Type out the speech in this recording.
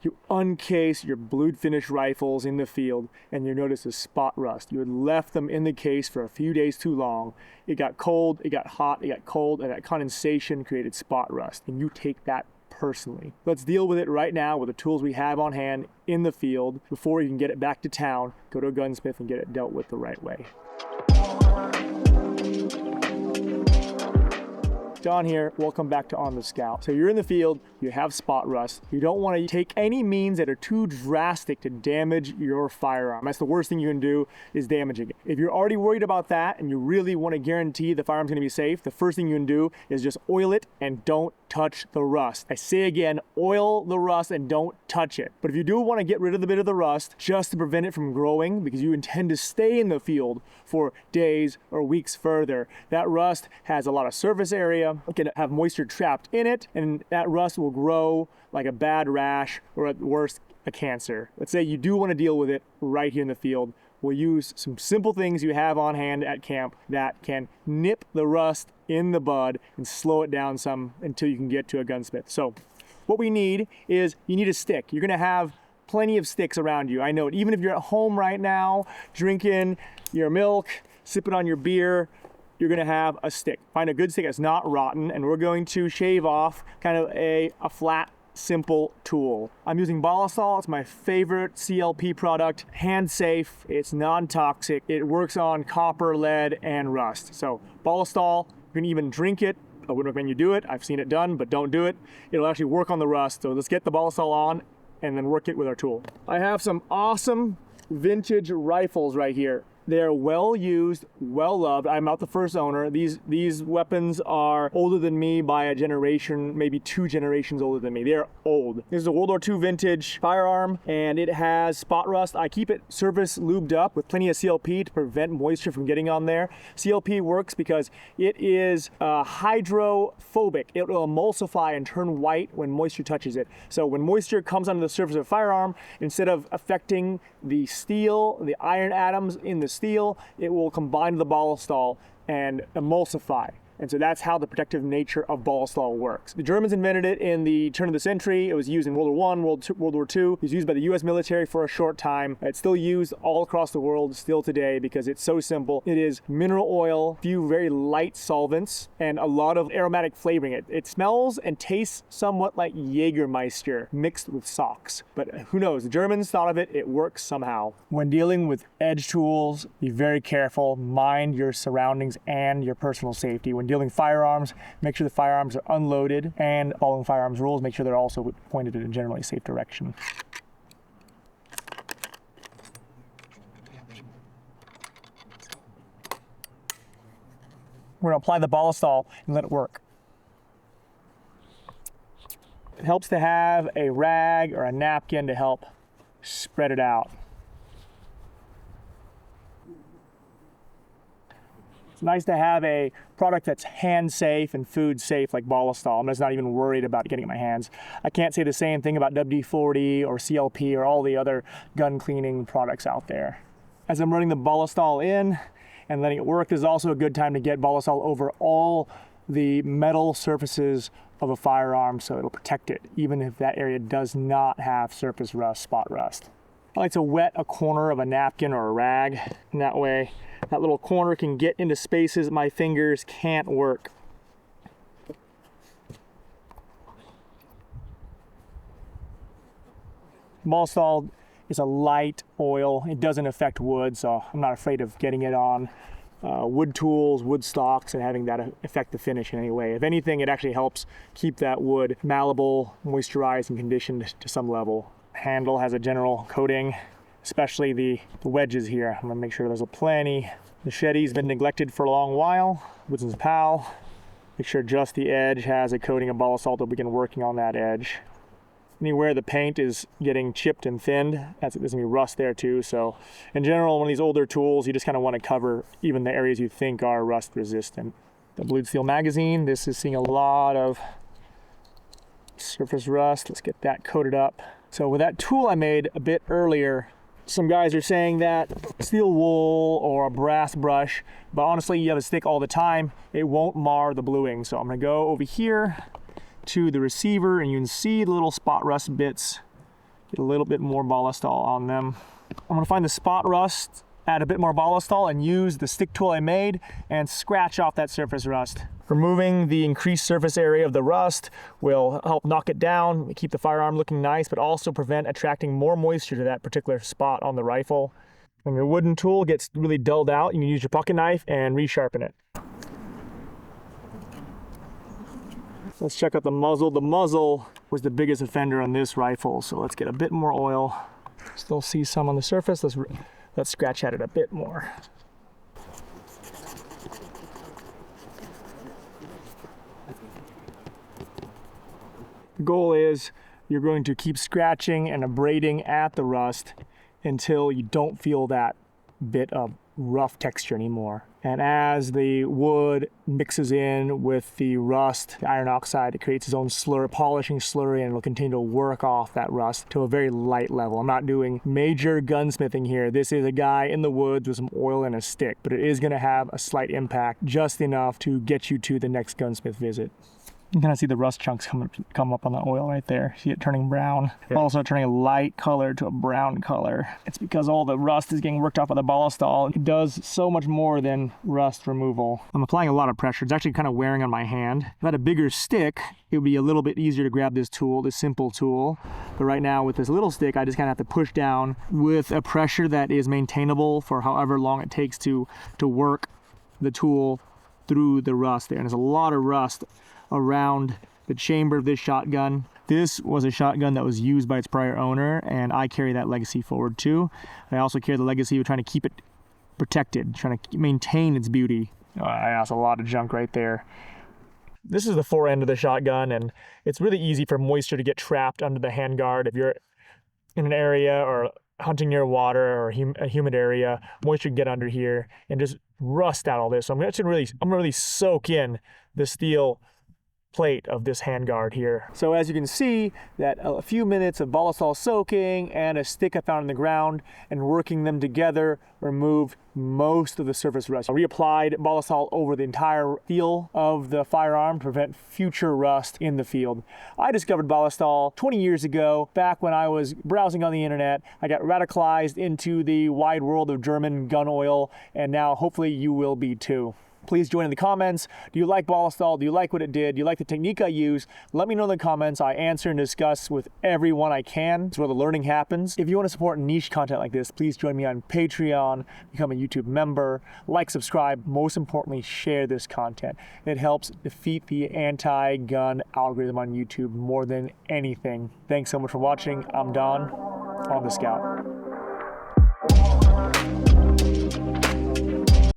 You uncase your blued finish rifles in the field and you notice a spot rust. You had left them in the case for a few days too long. It got cold, it got hot, it got cold, and that condensation created spot rust. And you take that personally. Let's deal with it right now with the tools we have on hand in the field before you can get it back to town. Go to a gunsmith and get it dealt with the right way. John here, welcome back to On the Scout. So you're in the field, you have spot rust. You don't want to take any means that are too drastic to damage your firearm. That's the worst thing you can do, is damaging it. If you're already worried about that and you really want to guarantee the firearm's going to be safe, the first thing you can do is just oil it and don't touch the rust. I say again, oil the rust and don't touch it. But if you do want to get rid of the bit of the rust just to prevent it from growing, because you intend to stay in the field for days or weeks further, that rust has a lot of surface area. It can have moisture trapped in it, and that rust will grow like a bad rash, or at worst, a cancer. Let's say you do want to deal with it right here in the field. We'll use some simple things you have on hand at camp that can nip the rust in the bud and slow it down some until you can get to a gunsmith. So what we need is, you need a stick. You're gonna have plenty of sticks around you. I know it. Even if you're at home right now, drinking your milk, sipping on your beer, you're gonna have a stick. Find a good stick that's not rotten, and we're going to shave off kind of a flat, simple tool. I'm using Ballistol. It's my favorite CLP product. Hand safe, it's non-toxic. It works on copper, lead, and rust. So Ballistol, you can even drink it. I wouldn't recommend you do it. I've seen it done, but don't do it. It'll actually work on the rust. So let's get the Ballistol on and then work it with our tool. I have some awesome vintage rifles right here. They're well used, well loved. I'm not the first owner. These weapons are older than me by a generation, maybe 2 generations older than me. They're old. This is a World War II vintage firearm, and it has spot rust. I keep it surface lubed up with plenty of CLP to prevent moisture from getting on there. CLP works because it is hydrophobic. It will emulsify and turn white when moisture touches it. So when moisture comes onto the surface of a firearm, instead of affecting the steel, the iron atoms in the steel, it will combine the Ballistol and emulsify. And so that's how the protective nature of Ballistol works. The Germans invented it in the turn of the century. It was used in World War I, World War II. It was used by the US military for a short time. It's still used all across the world still today because it's so simple. It is mineral oil, few very light solvents, and a lot of aromatic flavoring. It smells and tastes somewhat like Jägermeister mixed with socks. But who knows? The Germans thought of it. It works somehow. When dealing with edge tools, be very careful. Mind your surroundings and your personal safety. When dealing firearms, make sure the firearms are unloaded, and following firearms rules, make sure they're also pointed in a generally safe direction. We're gonna apply the Ballistol and let it work. It helps to have a rag or a napkin to help spread it out. It's nice to have a product that's hand safe and food safe like Ballistol. I'm just not even worried about getting it in my hands. I can't say the same thing about WD-40 or CLP or all the other gun cleaning products out there. As I'm running the Ballistol in and letting it work, this is also a good time to get Ballistol over all the metal surfaces of a firearm so it'll protect it, even if that area does not have surface rust, spot rust. I like to wet a corner of a napkin or a rag, and that way that little corner can get into spaces my fingers can't work. Ballistol is a light oil. It doesn't affect wood, so I'm not afraid of getting it on wood tools, wood stocks, and having that affect the finish in any way. If anything, it actually helps keep that wood malleable, moisturized, and conditioned to some level. Handle has a general coating, especially the wedges here. I'm gonna make sure there's a plenty. The Machete's been neglected for a long while. Woodson's Pal. Make sure just the edge has a coating of Ballistol to begin working on that edge. Anywhere the paint is getting chipped and thinned, there's gonna be rust there too. So in general, one of these older tools, you just kind of want to cover even the areas you think are rust resistant. The blued steel magazine, this is seeing a lot of surface rust. Let's get that coated up. So with that tool I made a bit earlier, some guys are saying that steel wool or a brass brush, but honestly, you have a stick all the time, it won't mar the bluing. So I'm gonna go over here to the receiver, and you can see the little spot rust bits Get a little bit more Ballistol on them. I'm gonna find the spot rust, add a bit more Ballistol, and use the stick tool I made and scratch off that surface rust. Removing the increased surface area of the rust will help knock it down, keep the firearm looking nice, but also prevent attracting more moisture to that particular spot on the rifle. When your wooden tool gets really dulled out, you can use your pocket knife and resharpen it. Let's check out the muzzle. The muzzle was the biggest offender on this rifle, so let's get a bit more oil. Still see some on the surface. Let's scratch at it a bit more. The goal is you're going to keep scratching and abrading at the rust until you don't feel that bit of rough texture anymore. And as the wood mixes in with the rust, the iron oxide, it creates its own slur, polishing slurry, and it'll continue to work off that rust to a very light level. I'm not doing major gunsmithing here. This is a guy in the woods with some oil and a stick, but it is going to have a slight impact, just enough to get you to the next gunsmith visit. You can kind of see the rust chunks come up on the oil right there. See it turning brown. Yeah. Also turning a light color to a brown color. It's because all the rust is getting worked off by the Ballistol. It does so much more than rust removal. I'm applying a lot of pressure. It's actually kind of wearing on my hand. If I had a bigger stick, it would be a little bit easier to grab this tool, this simple tool. But right now with this little stick, I just kind of have to push down with a pressure that is maintainable for however long it takes to work the tool through the rust there. And there's a lot of rust around the chamber of this shotgun. This was a shotgun that was used by its prior owner, and I carry that legacy forward too. I also carry the legacy of trying to keep it protected, trying to maintain its beauty. That's a lot of junk right there. This is the fore end of the shotgun, and it's really easy for moisture to get trapped under the handguard. If you're in an area or hunting near water or a humid area, moisture can get under here and just rust out all this. So I'm gonna really soak in the steel plate of this handguard here. So as you can see, that a few minutes of Ballistol soaking and a stick I found in the ground and working them together removed most of the surface rust. I reapplied Ballistol over the entire feel of the firearm to prevent future rust in the field. I discovered Ballistol 20 years ago, back when I was browsing on the internet. I got radicalized into the wide world of German gun oil, and now hopefully you will be too. Please join in the comments. Do you like Ballistol? Do you like what it did? Do you like the technique I use? Let me know in the comments. I answer and discuss with everyone I can. It's where the learning happens. If you want to support niche content like this, please join me on Patreon, become a YouTube member, like, subscribe, most importantly, share this content. It helps defeat the anti-gun algorithm on YouTube more than anything. Thanks so much for watching. I'm Don, on the Scout.